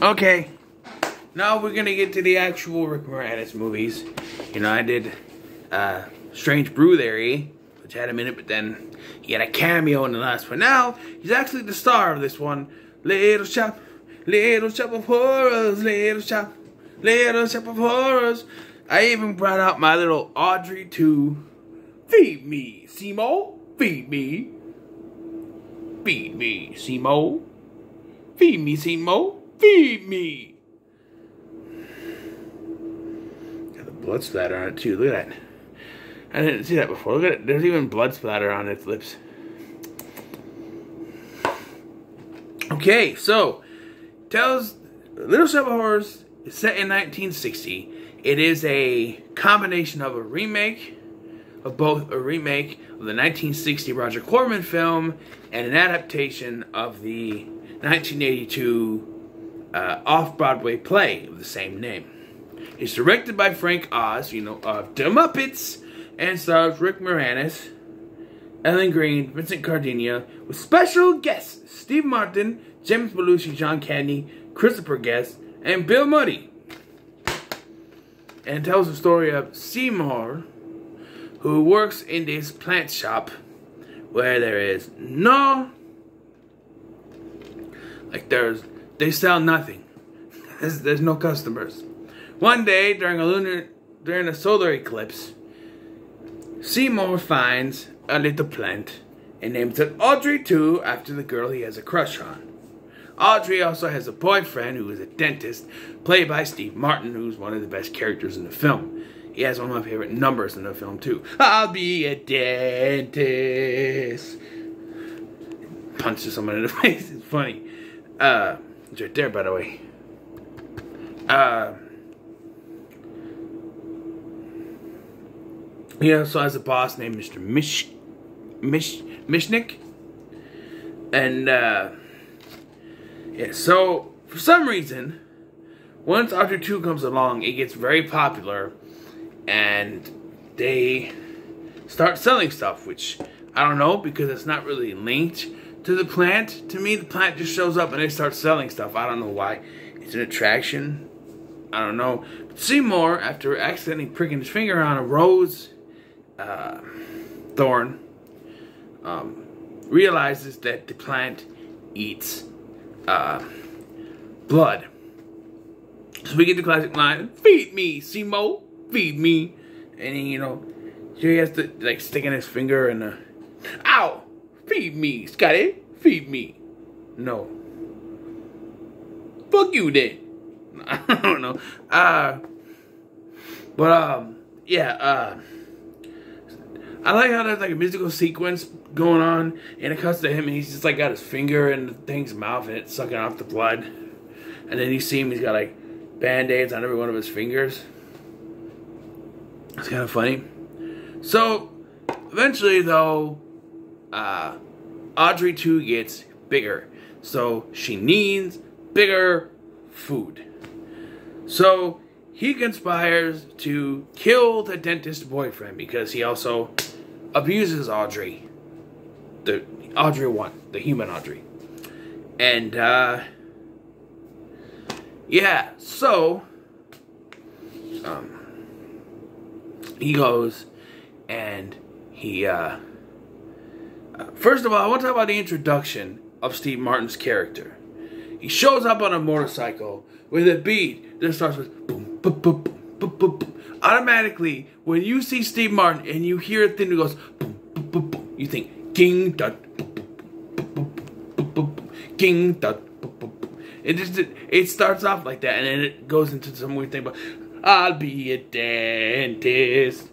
Okay, now we're gonna get to the actual Rick Moranis movies. You know, I did Strange Brewery, which had him in it, but then he had a cameo in the last one. Now, he's actually the star of this one. Little shop of horrors, little shop of horrors. I even brought out my little Audrey 2. Feed me, Simo. Feed me. Feed me, Simo. Feed me, Simo. Feed me. Got the blood splatter on it too. Look at that. I didn't see that before. Look at it. There's even blood splatter on its lips. Okay, so tells Little Shop of Horrors is set in 1960. It is a combination of a remake of the 1960 Roger Corman film and an adaptation of the 1982 off-Broadway play of the same name. It's directed by Frank Oz, you know, of The Muppets, and stars Rick Moranis, Ellen Greene, Vincent Gardenia, with special guests Steve Martin, James Belushi, John Candy, Christopher Guest, and Bill Muddy. And tells the story of Seymour, who works in this plant shop where there is no, they sell nothing. There's no customers. One day during a solar eclipse, Seymour finds a little plant and names it Audrey 2 after the girl he has a crush on. Audrey also has a boyfriend who is a dentist, played by Steve Martin, who's one of the best characters in the film. He has one of my favorite numbers in the film too. I'll be a dentist. Punches someone in the face. It's funny. It's right there, by the way. He also has a boss named Mr. Mishnick. And, yeah, so, for some reason, once Audrey 2 comes along, it gets very popular, and they start selling stuff, which, I don't know, because it's not really linked to the plant. To me, the plant just shows up and they start selling stuff. I don't know why. It's an attraction. I don't know. But Seymour, after accidentally pricking his finger on a rose thorn, realizes that the plant eats blood. So we get the classic line, "Feed me, Seymour, feed me." And he, you know, he has to like stick in his finger and ow, feed me, Scotty, feed me. No. Fuck you then. I don't know. Yeah, I like how there's like a musical sequence going on, and it cuts to him, and he's just like got his finger in the thing's mouth, and it's sucking off the blood. And then you see him, he's got like band-aids on every one of his fingers. It's kind of funny. So, eventually though, Audrey 2 gets bigger. So, she needs bigger food. So, he conspires to kill the dentist boyfriend because he also abuses Audrey. The Audrey 1, the human Audrey. And, yeah, so, he goes and he, first of all, I want to talk about the introduction of Steve Martin's character. He shows up on a motorcycle with a beat that starts with boom, boom, boom, boom, boom, boom. Automatically, when you see Steve Martin and you hear a thing that goes boom, boom, boom, boom, you think ging, dun, boom, boom, boom, boom, boom, boom, boom, ging, dun, boom, boom, boom. It starts off like that, and then it goes into some weird thing about I'll be a dentist.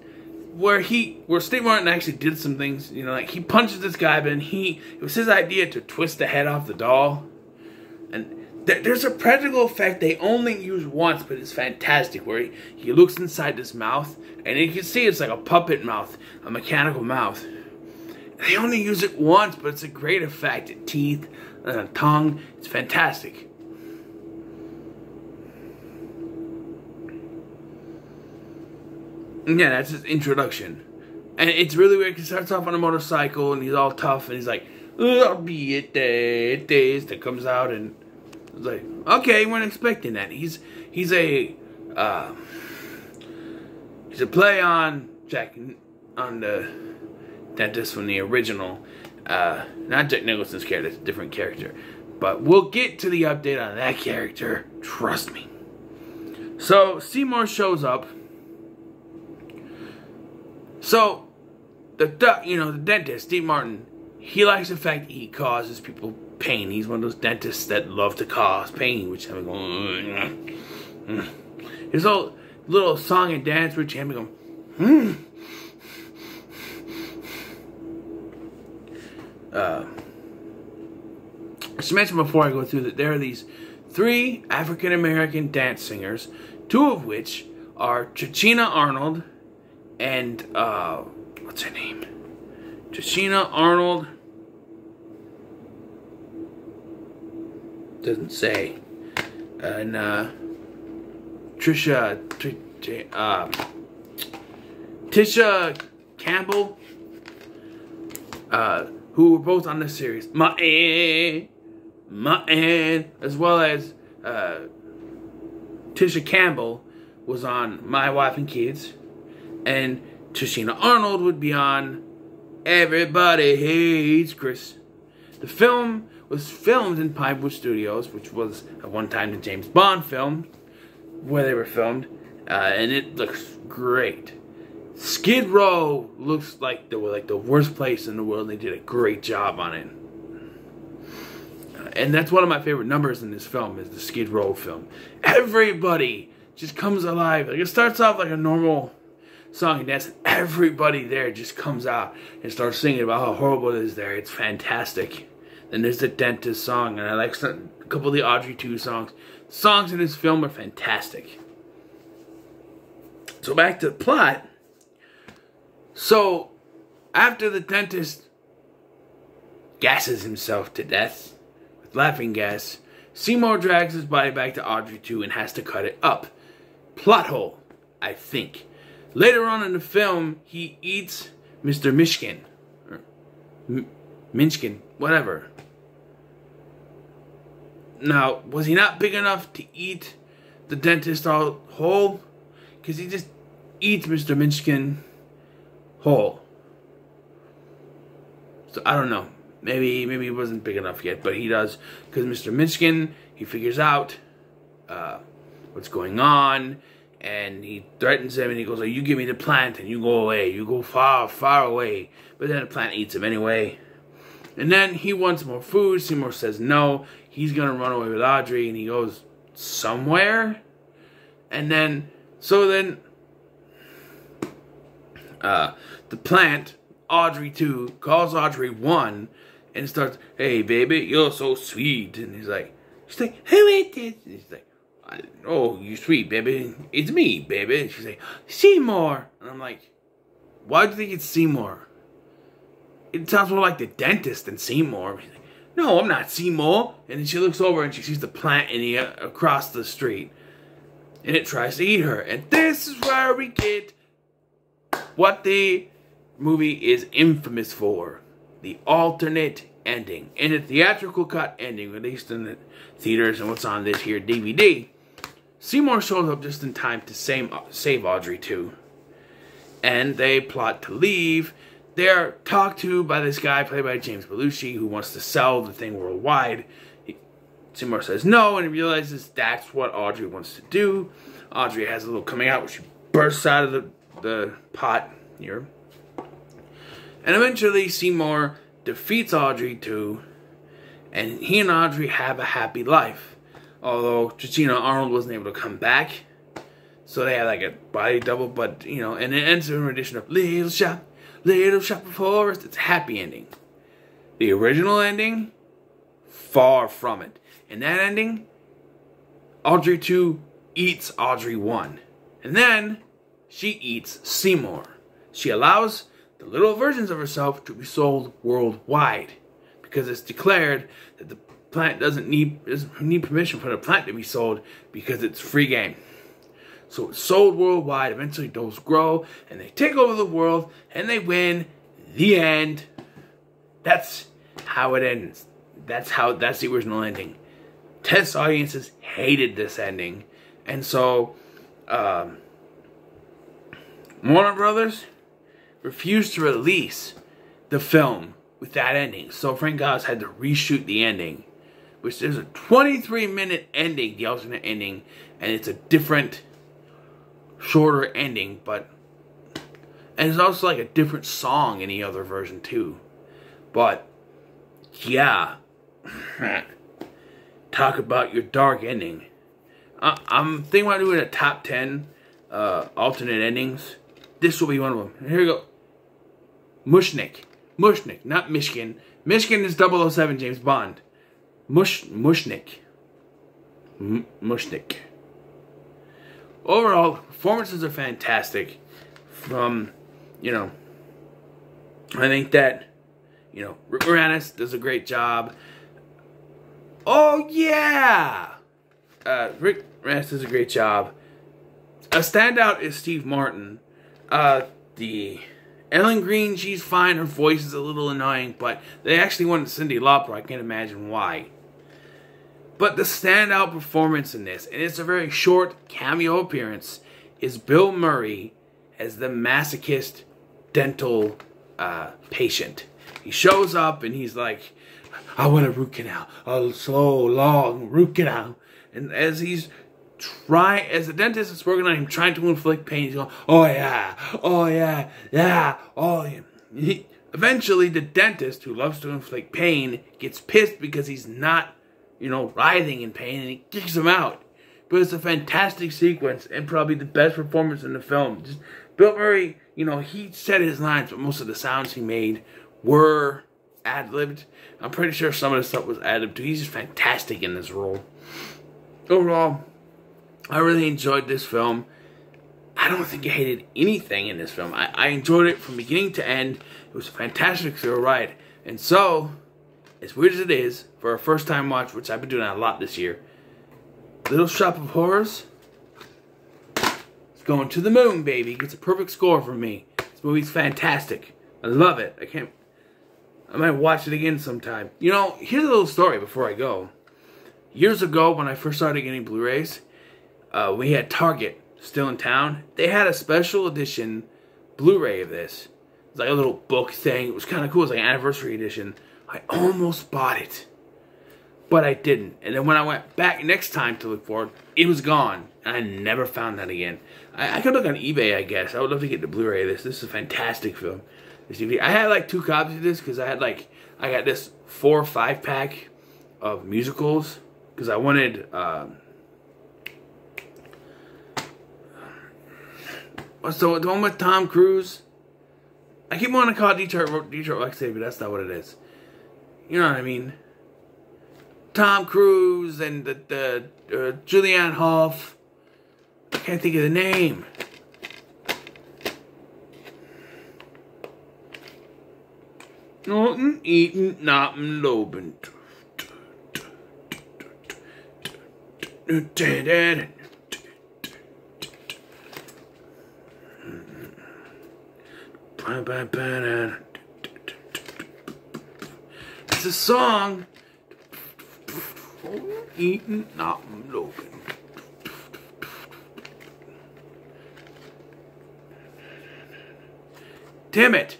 Where Steve Martin actually did some things, you know, like he punches this guy, but it was his idea to twist the head off the doll. And there's a practical effect they only use once, but it's fantastic, where he looks inside this mouth, and you can see it's like a puppet mouth, a mechanical mouth. They only use it once, but it's a great effect. Teeth, tongue, it's fantastic. Yeah, that's his introduction. And it's really weird because he starts off on a motorcycle and he's all tough and he's like, I'll be a dentist, that comes out, and It's like, okay, weren't expecting that. He's a play on the dentist from the original, not Jack Nicholson's character. It's a different character, but we'll get to the update on that character. Trust me. So Seymour shows up. So the dentist, Steve Martin, he likes the fact that he causes people pain. He's one of those dentists that love to cause pain, which have going. His whole little song and dance routine going. As I mentioned before I go through that, there are these 3 African American dance singers, 2 of which are Tichina Arnold and what's her name? Tichina Arnold. Doesn't say. And Tisha Campbell, who were both on this series. My aunt, as well as Tisha Campbell was on My Wife and Kids, and Tichina Arnold would be on Everybody Hates Chris. The film was filmed in Pinewood Studios, which was at one time the James Bond film where they were filmed, and it looks great. Skid Row looks like they were like the worst place in the world. They did a great job on it. And that's one of my favorite numbers in this film, is the Skid Row film. Everybody just comes alive. Like, it starts off like a normal song and dance, and everybody there just comes out and starts singing about how horrible it is there. It's fantastic. Then there's the dentist song, and I like a couple of the Audrey 2 songs. Songs in this film are fantastic. So back to the plot. So, after the dentist gasses himself to death with laughing gas, Seymour drags his body back to Audrey 2 and has to cut it up. Plot hole, I think. Later on in the film, he eats Mr. Mishkin. Or Minchkin, whatever. Now, was he not big enough to eat the dentist all whole? Because he just eats Mr. Minchkin whole. So, I don't know. Maybe he wasn't big enough yet, but he does. Because Mr. Minchkin, he figures out what's going on, and he threatens him, and he goes, oh, you give me the plant, and you go away. You go far, far away. But then the plant eats him anyway. And then he wants more food. Seymour says no. He's going to run away with Audrey, and he goes somewhere. And then, the plant, Audrey 2, calls Audrey 1, and starts, hey, baby, you're so sweet. And she's like, who is this? And he's like, oh, you sweet, baby. It's me, baby. And she's like, Seymour. And I'm like, why do you think it's Seymour? It sounds more like the dentist than Seymour. Like, no, I'm not Seymour. And then she looks over and she sees the plant across the street. And it tries to eat her. And this is where we get what the movie is infamous for. The alternate ending. In a theatrical cut ending, released in the theaters and what's on this here DVD, Seymour shows up just in time to save Audrey 2. And they plot to leave. They're talked to by this guy played by James Belushi who wants to sell the thing worldwide. Seymour says no, and he realizes that's what Audrey wants to do. Audrey has a little coming out where she bursts out of the pot here. And eventually Seymour defeats Audrey 2, and he and Audrey have a happy life. Although Tichina Arnold wasn't able to come back, so they had like a body double, but and it ends in a rendition of Little Shop of Horrors. It's a happy ending. The original ending, far from it. In that ending, Audrey 2 eats Audrey 1. And then she eats Seymour. She allows the little versions of herself to be sold worldwide, because it's declared that the plant doesn't need permission for the plant to be sold because it's free game. So it's sold worldwide. Eventually those grow and they take over the world and they win. The end. That's how it ends. That's the original ending. test audiences hated this ending. And so, Warner Brothers refused to release the film with that ending. So Frank Oz had to reshoot the ending, which is a 23-minute ending, the alternate ending, and it's a different, shorter ending, and it's also like a different song in the other version too. But yeah, talk about your dark ending. I'm thinking about doing a top 10 alternate endings. This will be one of them. Here we go. Mushnik, not Michigan. Michigan is 007 James Bond. Mushnik. Overall, performances are fantastic. From, I think that, Rick Moranis does a great job. Oh, yeah! Rick Moranis does a great job. A standout is Steve Martin. The Ellen Green, she's fine. Her voice is a little annoying, but they actually wanted Cyndi Lauper. I can't imagine why. But the standout performance in this, and it's a very short cameo appearance, is Bill Murray as the masochist dental patient. He shows up and he's like, I want a root canal. A slow, long root canal. And as the dentist is working on him, trying to inflict pain, he's going, oh yeah, oh yeah, yeah, oh yeah. Eventually, the dentist, who loves to inflict pain, gets pissed because he's not, writhing in pain, and he kicks him out. But it's a fantastic sequence, and probably the best performance in the film. Just Bill Murray, he said his lines, but most of the sounds he made were ad-libbed. I'm pretty sure some of the stuff was ad-libbed too. He's just fantastic in this role. Overall, I really enjoyed this film. I don't think I hated anything in this film. I enjoyed it from beginning to end. It was a fantastic thrill ride. And so, as weird as it is, for a first time watch, which I've been doing a lot this year, Little Shop of Horrors, it's going to the moon, baby. It gets a perfect score from me. This movie's fantastic. I love it. I might watch it again sometime. Here's a little story before I go. Years ago, when I first started getting Blu-rays, we had Target still in town. They had a special edition Blu-ray of this. It was like a little book thing. It was kind of cool. It was like an anniversary edition. I almost bought it, but I didn't. And then when I went back next time to look for it, it was gone. And I never found that again. I could look on eBay, I guess. I would love to get the Blu-ray of this. This is a fantastic film. This DVD. I had like 2 copies of this because I got this 4 or 5 pack of musicals because I wanted so the one with Tom Cruise. I keep wanting to call it Detroit Rock City, but that's not what it is. You know what I mean? Tom Cruise and the Julianne Hough. I can't think of the name. Nothing eating, nothing lobing. It's a song. Eating, nothing lobing. Damn it.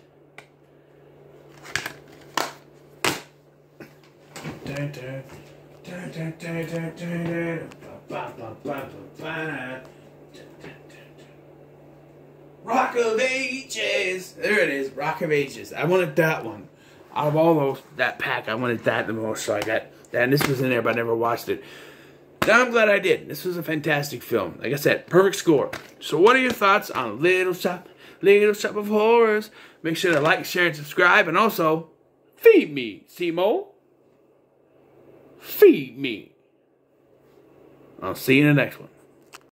Rock of Ages. There it is, Rock of Ages. I wanted that one. Out of all those, that pack, I wanted that the most, so I got that. And this was in there, but I never watched it. Now I'm glad I did. This was a fantastic film. Like I said, perfect score. So what are your thoughts on Little Shop of Horrors? Make sure to like, share, and subscribe. And also, feed me, Simo. Feed me. I'll see you in the next one.